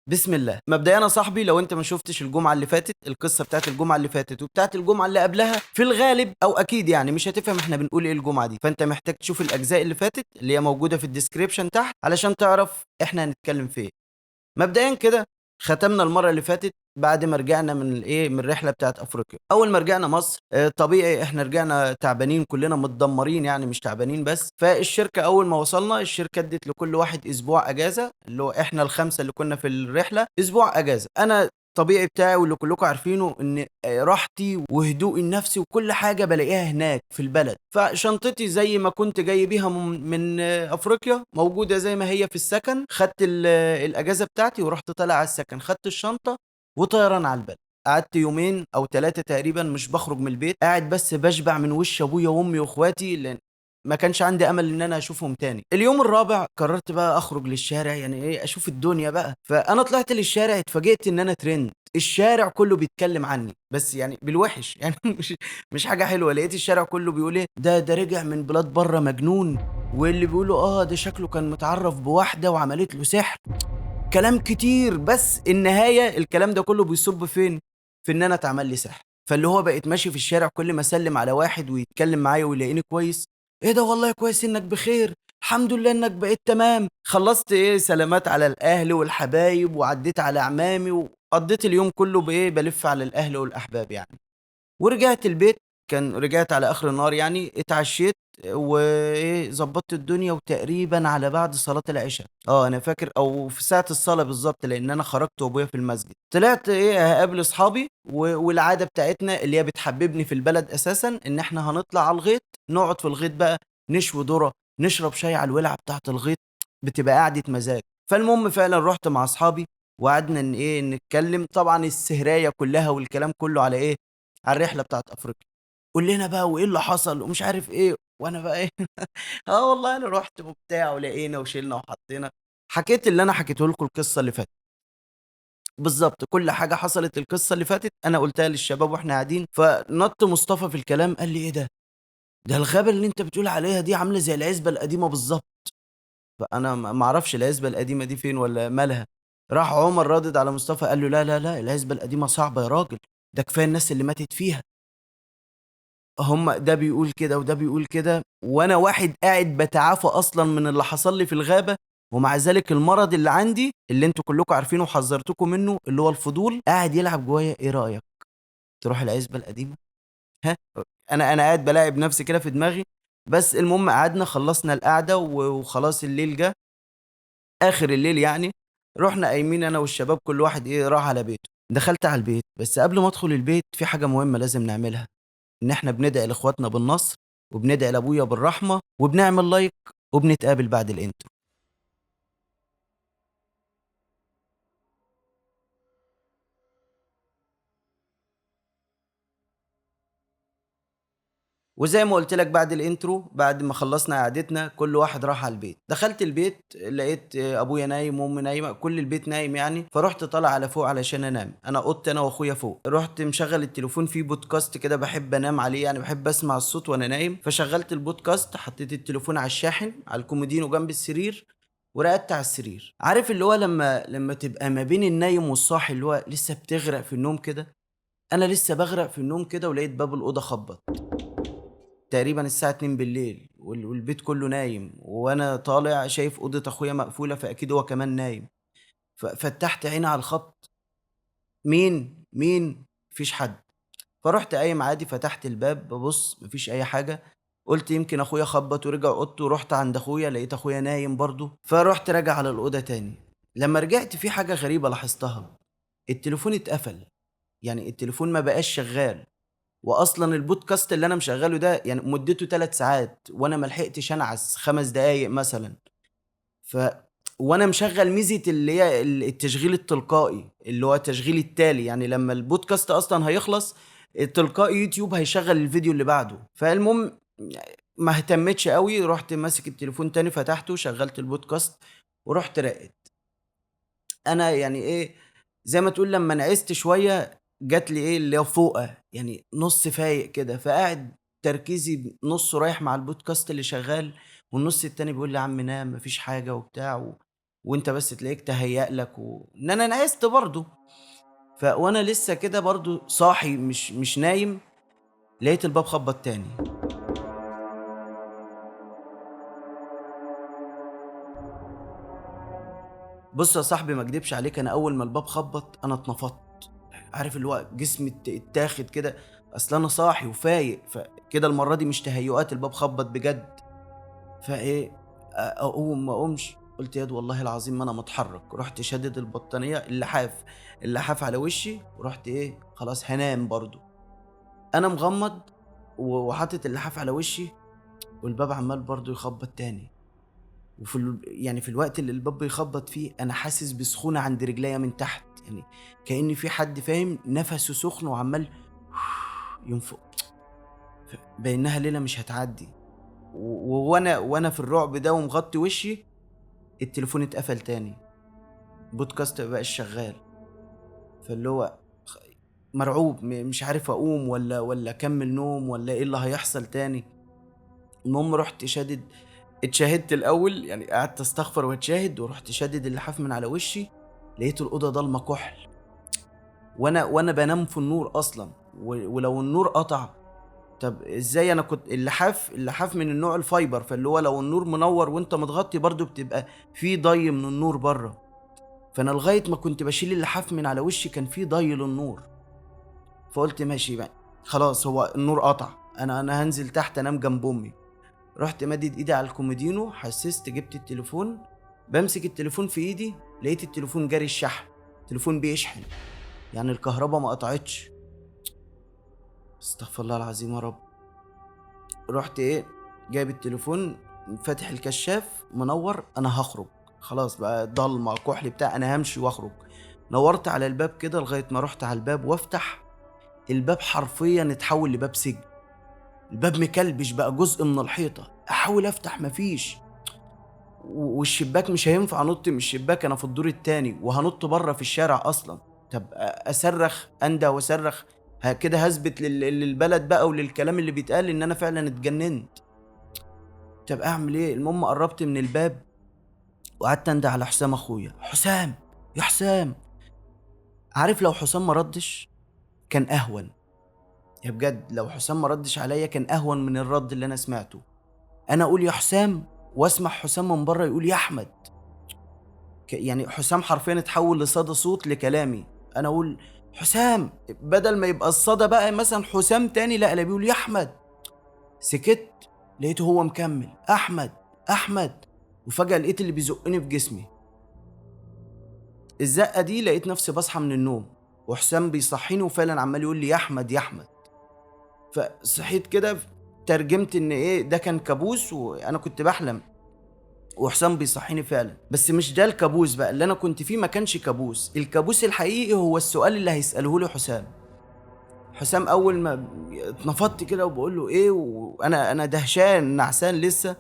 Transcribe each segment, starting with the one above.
بسم الله. مبدئيًا يا صاحبي لو أنت ما شُفتش الجمعة اللي فاتت، القصة بتاعة الجمعة اللي فاتت وبتاعة الجمعة اللي قبلها، في الغالب أو أكيد يعني مش هتفهم إحنا بنقول إيه الجمعة دي، فأنت محتاج تشوف الأجزاء اللي فاتت اللي هي موجودة في الdescription تحت علشان تعرف إحنا هنتكلم في إيه. مبدئيًا كده ختمنا المرّة اللي فاتت بعد ما رجعنا من الإيه، من الرحلة بتاعة أفريقيا. أول ما رجعنا مصر طبيعي إحنا رجعنا تعبانين كُلّنا متدمّرين يعني مش تعبانين بس، فالشركة أول ما وصلنا الشركة ادّت لكل واحد أسبوع أجازة، اللي هو إحنا ال5 اللي كُنّا في الرحلة أسبوع أجازة. أنا الطبيعي بتاعي واللي كلّكم عارفينه إن راحتي وهدوئي النفسي وكل حاجة بالاقيها هناك في البلد، فشنطتي زي ما كنت جاي بيها من أفريقيا موجودة زي ما هي في السكن، خدت الأجازة بتاعتي ورُحت طالع على السكن، خدت الشنطة وطيران على البلد. قعدت يومين أو 3 تقريبًا مش باخرج من البيت، قاعد بس باشبع من وِش أبويا وأمي وأخواتي لإن ما كانش عندي أمل إن أنا أشوفهم تاني. اليوم الرابع قررت بقى أخرج للشارع يعني إيه، أشوف الدنيا بقى، فأنا طلعت للشارع اتفاجئت إن أنا trend، الشارع كله بيتكلم عني، بس يعني بالوِحِش يعني مش حاجة حلوة، لقيت الشارع كله بيقول إيه، ده رجع من بلاد برّه مجنون، واللي بيقولوا ده شكله كان متعرّف بواحدة وعملت له سحر، كلام كتير، بس النهاية الكلام ده كله بيصُب فين، في إن أنا اتعمل لي سحر، فاللي هو بقيت ماشي في الشارع كل ما أسلِّم على واحد ويتكلم معايا ويلاقيني كويس، إيه ده والله كويس إنك بخير، الحمد لله إنك بقيت تمام، خلّصت إيه سلامات على الأهل والحبايب وعدّيت على عمامي وقضّيت اليوم كله بإيه، بالِف على الأهل والأحباب يعني. ورجعت البيت، رجعت على آخر النهار يعني، اتعشّيت وإيه، ضبّطت الدنيا وتقريبًا على بعد صلاة العِشا، أنا فاكر أو في ساعة الصلاة بالضبط، لإن أنا خرجت وأبويا في المسجد. طلعت إيه، هاقابل أصحابي والعادة بتاعتنا اللي هي بتحبّبني في البلد أساسًا، إن إحنا هنطلع على الغيط، نقعد في الغيط بقى، نشوي ذرة، نشرب شاي على الولعة بتاعة الغيط، بتبقى قعدة مزاج. فالمهم فعلًا رُحت مع أصحابي وقعدنا إيه، نتكلّم، طبعًا السهرية كُلّها والكلام كُلّه على إيه، على الرحلة بتاعة أفريقيا. قُل لنا بقى وإيه اللي حصل ومش عارف إيه، وأنا بقى إيه والله أنا رُحت وبتاع ولقينا وشِلنا وحطينا، حكيت اللي أنا حكيته لكم القصة اللي فاتت، بالضبط، كل حاجة حصلت القصة اللي فاتت أنا قُلتها للشباب وإحنا قاعدين، فنَط مصطفى في الكلام قال لي: "إيه ده؟ ده الغابة اللي أنت بتقول عليها دي عاملة زي العزبة القديمة بالضبط." فأنا ما أعرفش العزبة القديمة دي فين والّا مالها، راح عمر رادد على مصطفى قال له: "لا، لا، لأ، العزبة القديمة صعبة يا راجل، ده كفاية الناس اللي ماتت فيها." ده بيقول كده وده بيقول كده، وأنا واحد قاعد باتعافى أصلًا من اللي حصل لي في الغابة، ومع ذلك المرض اللي عندي اللي أنتم كلكم عارفينه وحذّرتكم منه، اللي هو الفضول، قاعد يلعب جوايا، إيه رأيك تروح العزبة القديمة؟ ها؟ أنا قاعد بالاعب نفسي كده في دماغي، بس المهم قعدنا خلّصنا القعدة وخلاص الليل جه، آخر الليل يعني، رُحنا قايمين أنا والشباب كل واحد إيه، راح على بيته. دخلت على البيت، بس قبل ما أدخل البيت في حاجة مهمة لازم نعملها. إن إحنا بندعي لإخواتنا بالنصر، وبندعي لأبويا بالرحمة، وبنعمل لايك، وبنتقابل بعد الintro. وزي ما قُلت لك بعد الintro بعد ما خلّصنا قعدتنا كل واحد راح على البيت، دخلت البيت لقيت أبويا نايم وأمي نايمة، كل البيت نايم يعني، فرُحت طالع على فوق علشان أنام، أنا أوضتي أنا وأخويا فوق، رُحت مشغّل التليفون فيه podcast كده باحب أنام عليه يعني باحب أسمع الصوت وأنا نايم، فشغّلت الpodcast حطيت التليفون على الشاحن على الكومودينو جنب السرير، ورقدت على السرير. عارف اللي هو لمّا تبقى ما بين النايم والصاحي اللي هو لسه بتغرق في النوم كده، أنا لسه باغرق في النوم كده ولقيت باب الأوضة خبّط. تقريبًا الساعة 02:00 والبيت كُلّه نايم، وأنا طالع شايف أوضة أخويا مقفولة، فأكيد هو كمان نايم، فتّحت عيني على الخبط، مين، مين، ما فيش حد، فرُحت قايم عادي فتحت الباب بابُص ما فيش أي حاجة، قُلت يمكن أخويا خبّط ورجع أوضته، رُحت عند أخويا لقيت أخويا نايم برضه، فرُحت راجع على الأوضة تاني، لمّا رجعت في حاجة غريبة لاحظتها، التليفون اتقفل، يعني التليفون ما بقاش شغّال. وأصلًا البودكاست اللي أنا مشغّله ده يعني مدته 3 ساعات، وأنا ما لحقتش أنعس 5 دقايق مثلًا، ف وأنا مشغّل ميزة اللي هي التشغيل التلقائي، اللي هو التشغيل التالي، يعني لمّا البودكاست أصلًا هيخلص تلقائي يوتيوب هيشغّل الفيديو اللي بعده، فالمهم ما اهتمتش أوي، رُحت ماسك التليفون تاني فتحته، شغّلت البودكاست ورُحت راقد. أنا يعني إيه، زي ما تقول لمّا نعست شوية جات لي إيه، اللي هو فوقة، يعني نُص فايق كده، فقاعد تركيزي نُصّه رايح مع البودكاست اللي شغال، والنُص التاني بيقول لي: "يا عم نام ما فيش حاجة." وبتاع وانت بس تلاقيك تهيأ لك ان انا نعست برضو. وانا لسه كده برضو صاحي مش نايم، لقيت الباب خبط تاني. بص يا صاحبي، ما اكدبش عليك، انا اول ما الباب خبط انا اتنفضت. عارف اللي هو جسمي اتاخد كده. اصل انا صاحي وفايق، فكده المره دي مش تهيؤات، الباب خبط بجد. فايه، اقوم ما اقومش، قلت ياد والله العظيم ما انا متحرك. رحت شدد البطانيه، اللحاف على وشي، ورحت ايه خلاص هنام برضو. انا مغمض وحاطط اللحاف على وشي، والباب عمال برضو يخبط تاني. يعني في الوقت اللي الباب بيخبط فيه انا حاسس بسخونه عند رجليا من تحت، يعني كأن في حد فاهم نفسه سخن وعمال ينفق. بانها ليله مش هتعدي. وانا في الرعب ده ومغطي وشي، التليفون اتقفل تاني، بودكاست مبقاش شغال. فاللي هو مرعوب، مش عارف اقوم ولا اكمل نوم ولا ايه اللي هيحصل تاني. المهم رحت اتشاهدت الاول، يعني قعدت استغفر واتشاهد، ورحت شادد اللحاف من على وشي. لقيت الاوضه ضلمه كحل، وانا بنام في النور اصلا، ولو النور قطع، طب ازاي؟ انا كنت اللحاف من النوع الفايبر، فاللي هو لو النور منور وانت متغطي برضو بتبقى في ضي من النور بره. فانا لغايه ما كنت بشيل اللحاف من على وشي كان في ضي للنور. فقلت ماشي بقى خلاص، هو النور قطع، انا هنزل تحت انام جنب امي. رحت مدد ايدي على الكومودينو، حسست، جبت التليفون، بمسك التليفون في ايدي، لقيت التليفون جاري الشحن، التليفون بيشحن، يعني الكهرباء ما قطعتش. استغفر الله العظيم يا رب. رحت ايه جايب التليفون، فاتح الكشاف منور، انا هخرج خلاص بقى، ضلمه كحلي بتاع، انا همشي واخرج. نورت على الباب كده لغايه ما رحت على الباب وافتح. الباب حرفيا اتحول لباب سجن، الباب مكلبش بقى جزء من الحيطه، احاول افتح مفيش. والشباك مش هينفع انط من الشباك، انا في الدور التاني وهنط بره في الشارع اصلا. طب اصرخ، اندى واصرخ، كده هثبت للبلد بقى وللكلام اللي بيتقال ان انا فعلا اتجننت. طب اعمل ايه؟ المهم قربت من الباب وقعدت اندى على حسام اخويا، حسام، يا حسام. عارف لو حسام ما ردش كان اهون، يا بجد لو حسام ما ردش عليا كان اهون من الرد اللي انا سمعته. انا اقول يا حسام واسمع حسام من بره يقول يا احمد. يعني حسام حرفيا اتحول لصدى صوت لكلامي. انا اقول حسام، بدل ما يبقى الصدى بقى مثلا حسام تاني، لا بيقول يا احمد. سكت، لقيته هو مكمل احمد، احمد. وفجأة لقيت اللي بيزقني في جسمي. الزقة دي لقيت نفسي بصحى من النوم وحسام بيصحيني وفعلا عمال يقول لي يا احمد يا احمد. فصحيت كده، ترجمت ان ايه ده كان كابوس وانا كنت بحلم، وحسام بيصحيني فعلا. بس مش ده الكابوس بقى اللي انا كنت فيه، ما كانش كابوس. الكابوس الحقيقي هو السؤال اللي هيسأله لي حسام اول ما اتنفضت كده وبقول له ايه، وانا دهشان نعسان لسه،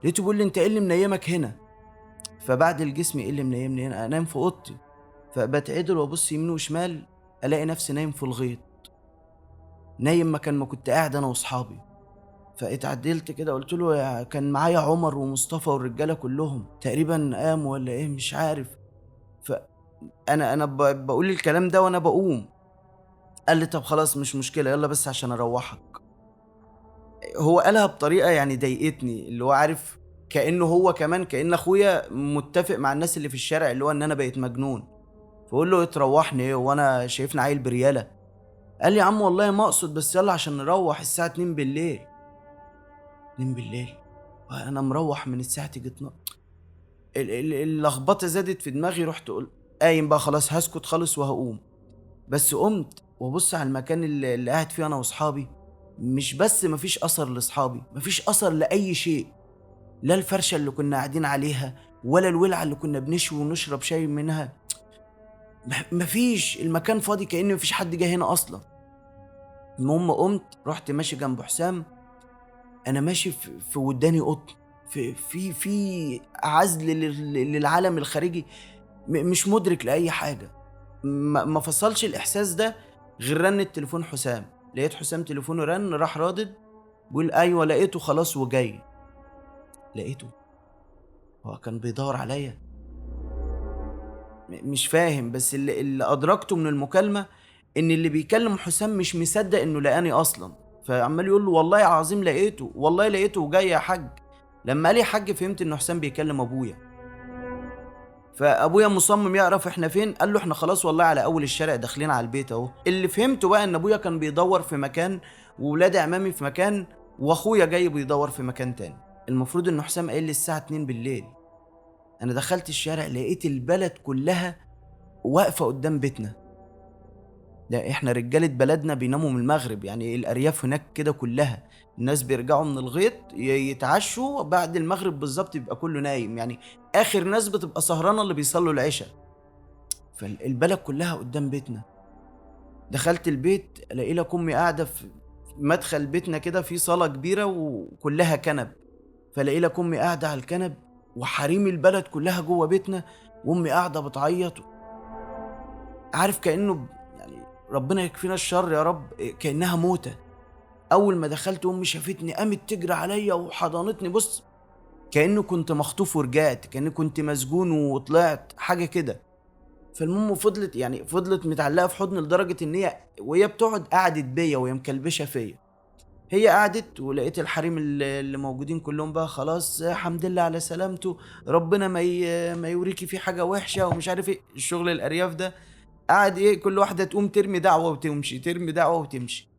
لقيته بيقول لي انت ايه اللي منيمك هنا؟ فبعد الجسم ايه اللي منيمني هنا؟ انام في اوضتي. فبتعدل وابص يمين وشمال، الاقي نفسي نايم في الغيط، نايم مكان ما كنت قاعد انا واصحابي. فاتعدلت كده قلت له كان معايا عمر ومصطفى والرجاله كلهم تقريبا قاموا ولا ايه مش عارف. فانا بقول الكلام ده وانا بقوم. قال لي طب خلاص مش مشكله، يلا بس عشان اروحك. هو قالها بطريقه يعني ضايقتني، اللي هو عارف كانه هو كمان كان اخويا متفق مع الناس اللي في الشارع اللي هو ان انا بقيت مجنون. فقول له تروحني ايه وانا شايفني عيل برياله؟ قال لي يا عم والله ما اقصد، بس يلا عشان نروح الساعه 2 بالليل. 2 بالليل وانا مروح من الساعه تيجي 12. اللخبطه زادت في دماغي، رحت قلت قايم بقى خلاص هسكت خالص وهقوم. بس قمت وابص على المكان اللي قاعد فيه انا واصحابي، مش بس مفيش اثر لاصحابي، مفيش اثر لاي شيء، لا الفرشه اللي كنا قاعدين عليها ولا الولعه اللي كنا بنشوي ونشرب شاي منها. مفيش، المكان فاضي كأن مفيش حد جه هنا اصلا. المهم قمت رحت ماشي جنب حسام، انا ماشي في وداني قطن، في عزل للعالم الخارجي، مش مدرك لاي حاجه. ما فصلش الاحساس ده غير رن التليفون حسام. لقيت حسام تليفونه رن، راح رادد بيقول ايوه لقيته خلاص وجاي. لقيته، هو كان بيدور عليا. مش فاهم، بس اللي ادركته من المكالمه ان اللي بيكلم حسام مش مصدق انه لقاني اصلا، فعمال يقول له والله العظيم لقيته، والله لقيته وجاي يا حاج. لما قال لي حاج فهمت انه حسام بيكلم ابويا. فابويا مصمم يعرف احنا فين، قال له احنا خلاص والله على اول الشارع داخلين على البيت اهو. اللي فهمته بقى ان ابويا كان بيدور في مكان، وولاد عمامي في مكان، واخويا جاي بيدور في مكان تاني. المفروض ان حسام قايل لي الساعه 2 بالليل. انا دخلت الشارع لقيت البلد كلها واقفه قدام بيتنا. ده احنا رجاله بلدنا بيناموا من المغرب، يعني الارياف هناك كده كلها الناس بيرجعوا من الغيط يتعشوا بعد المغرب بالظبط، يبقى كله نايم، يعني اخر ناس بتبقى سهرانه اللي بيصلوا العشاء. فالبلد كلها قدام بيتنا. دخلت البيت الاقي لك امي قاعده في مدخل بيتنا كده، في صاله كبيره وكلها كنب، فلاقي لك امي قاعده على الكنب وحريم البلد كلها جوه بيتنا، وامي قاعده بتعيط. عارف كانه يعني ربنا يكفينا الشر يا رب، كانها موته. اول ما دخلت امي شافتني قامت تجري عليا وحضنتني، بص كانه كنت مخطوف ورجعت، كاني كنت مسجون وطلعت حاجه كده. فالمهم فضلت متعلقه في حضني لدرجه ان هي وهي بتقعد قعدت بيا وهي مكلبشه فيا. هي قعدت ولقيت الحريم اللي موجودين كلهم بقى خلاص الحمد لله على سلامته، ربنا ما يوريكي فيه حاجه وحشه ومش عارف ايه الشغل الارياف ده. قعد ايه كل واحده تقوم ترمي دعوه وتمشي، ترمي دعوه وتمشي.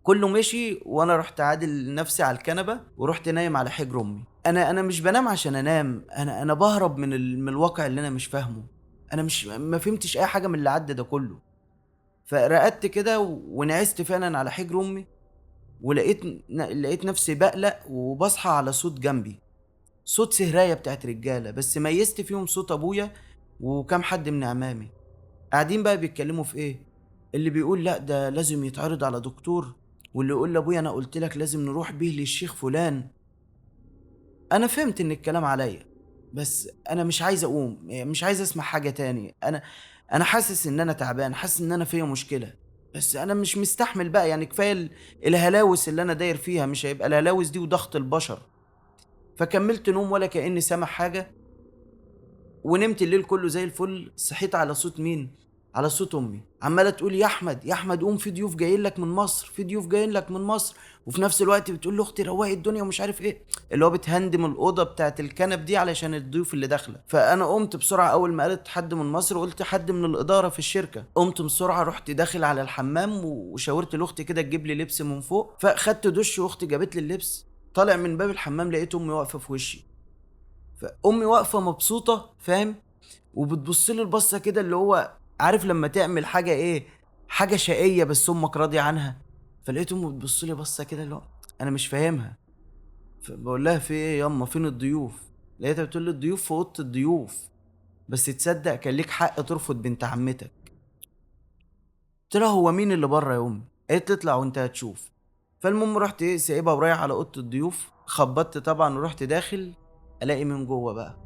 كله مشي وانا رحت عادل نفسي على الكنبه ورحت نايم على حجر امي. انا مش بنام عشان انام، انا بهرب من الواقع اللي انا مش فاهمه. انا مش ما فهمتش اي حاجه من اللي عدى ده كله. فرقدت كده ونعست فعلا على حجر امي، لقيت نفسي بقلق وبصحى على صوت جنبي، صوت سهرايه بتاعت رجاله، بس ميزت فيهم صوت ابويا وكم حد من عمامي. قاعدين بقى بيتكلموا في ايه، اللي بيقول لا ده لازم يتعرض على دكتور، واللي يقول لابويا انا قلت لك لازم نروح بيه للشيخ فلان. انا فهمت ان الكلام عليا، بس انا مش عايز اقوم، مش عايز اسمع حاجه تاني. انا حاسس ان انا تعبان، حاسس ان انا فيا مشكله، بس انا مش مستحمل بقى، يعني كفايه الهلاوس اللي انا داير فيها، مش هيبقى الهلاوس دي وضغط البشر. فكملت نوم ولا كاني سامع حاجه، ونمت الليل كله زي الفل. صحيت على صوت مين؟ على صوت امي عماله تقول يا احمد يا احمد قوم، في ضيوف جايين لك من مصر، في ضيوف جايين لك من مصر. وفي نفس الوقت بتقول لاختي روقي الدنيا ومش عارف ايه، اللي هو بتهندم الاوضه بتاعت الكنب دي علشان الضيوف اللي داخله. فانا قمت بسرعه اول ما قالت حد من مصر قلت حد من الاداره في الشركه. قمت بسرعه رحت داخل على الحمام وشاورت لاختي كده تجيب لي لبس من فوق، فخدت دش واختي جابت لي اللبس. طالع من باب الحمام لقيت امي واقفه في وشي. فامي واقفه مبسوطه فاهم، وبتبص لي البصه كده اللي هو عارف لما تعمل حاجه ايه، حاجه شقيه بس امك راضيه عنها. فلقيت امي بتبص لي بصه كده اللي هو انا مش فاهمها. فبقول لها في ايه ياما فين الضيوف؟ لقيتها بتقول لي الضيوف في اوضه الضيوف، بس تصدق كان ليك حق ترفض بنت عمتك. قلت لها هو مين اللي بره يا امي؟ قالت لي اطلع وانت هتشوف. فالمهم رحت ايه سايبها ورايح على اوضه الضيوف، خبطت طبعا ورحت داخل. الاقي من جوه بقى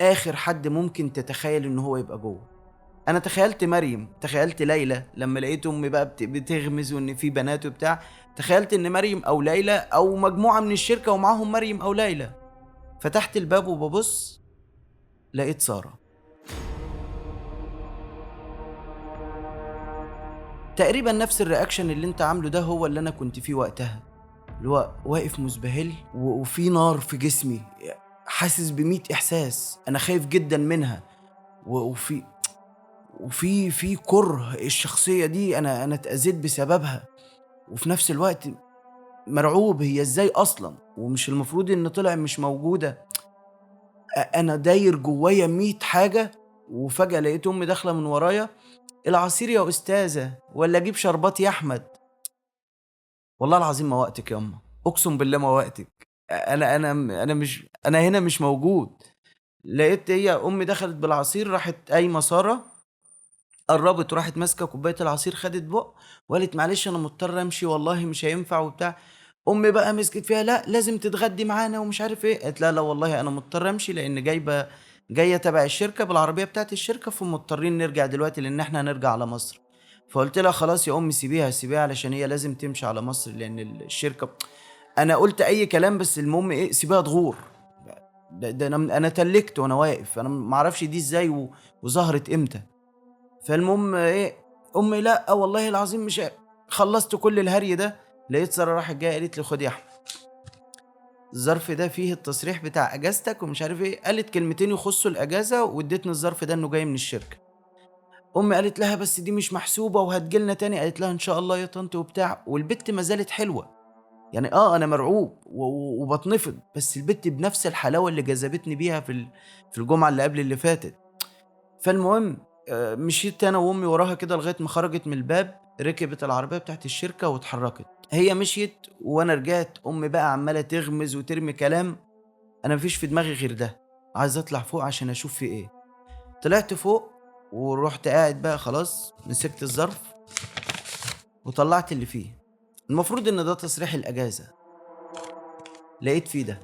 اخر حد ممكن تتخيل ان هو يبقى جوه. انا تخيلت مريم، تخيلت ليلى لما لقيت امي بقى بتغمز وان في بنات وبتاع. تخيلت ان مريم او ليلى او مجموعه من الشركه ومعاهم مريم او ليلى. فتحت الباب وببص لقيت ساره. تقريبا نفس الرياكشن اللي انت عامله ده هو اللي انا كنت فيه وقتها، اللي هو واقف مزبهل وفي نار في جسمي، حاسس بميت احساس، انا خايف جدا منها. وفي كره الشخصيه دي، انا اتاذيت بسببها. وفي نفس الوقت مرعوب هي ازاي اصلا، ومش المفروض ان طلع مش موجوده. انا داير جوايا 100 حاجه. وفجاه لقيت امي داخله من ورايا، العصير يا استاذه ولا اجيب شربات يا احمد؟ والله العظيم ما وقتك يا امه، اقسم بالله ما وقتك. انا هنا مش موجود. لقيت هي امي دخلت بالعصير، راحت قايمه ساره، قربت وراحت ماسكه كوبايه العصير، خدت بق وقالت معلش انا مضطر امشي والله مش هينفع وبتاع. امي بقى مسكت فيها لا لازم تتغدي معانا ومش عارف ايه. قالت لا لا والله انا مضطر امشي لان جايه تبع الشركه بالعربيه بتاعت الشركه، فمضطرين نرجع دلوقتي لان احنا هنرجع على مصر. فقلت لها خلاص يا امي سيبيها علشان هي لازم تمشي على مصر لان الشركه. انا قلت اي كلام بس المهم ايه سيبيها تغور. ده انا تلكت وانا واقف، انا ما اعرفش دي ازاي وظهرت امتى. فالمهم ايه، امي لا والله العظيم مش خلصت كل الهري ده، لقيت ساره راحت جايه قالت لي خد يا احمد، الظرف ده فيه التصريح بتاع اجازتك ومش عارف ايه، قالت كلمتين يخصوا الاجازه وادتني الظرف ده انه جاي من الشركه. امي قالت لها بس دي مش محسوبه وهتجيلنا تاني، قالت لها ان شاء الله يا طنط وبتاع، والبت ما زالت حلوه. يعني انا مرعوب وبتنفض، بس البت بنفس الحلاوه اللي جذبتني بيها في الجمعه اللي قبل اللي فاتت. فالمهم مشيت انا وامي وراها كده لغايه ما خرجت من الباب، ركبت العربيه بتاعت الشركه واتحركت. هي مشيت وانا رجعت، امي بقى عماله تغمز وترمي كلام، انا مفيش في دماغي غير ده، عايز اطلع فوق عشان اشوف في ايه. طلعت فوق ورحت قاعد بقى، خلاص مسكت الظرف وطلعت اللي فيه، المفروض ان ده تصريح الاجازه، لقيت فيه ده.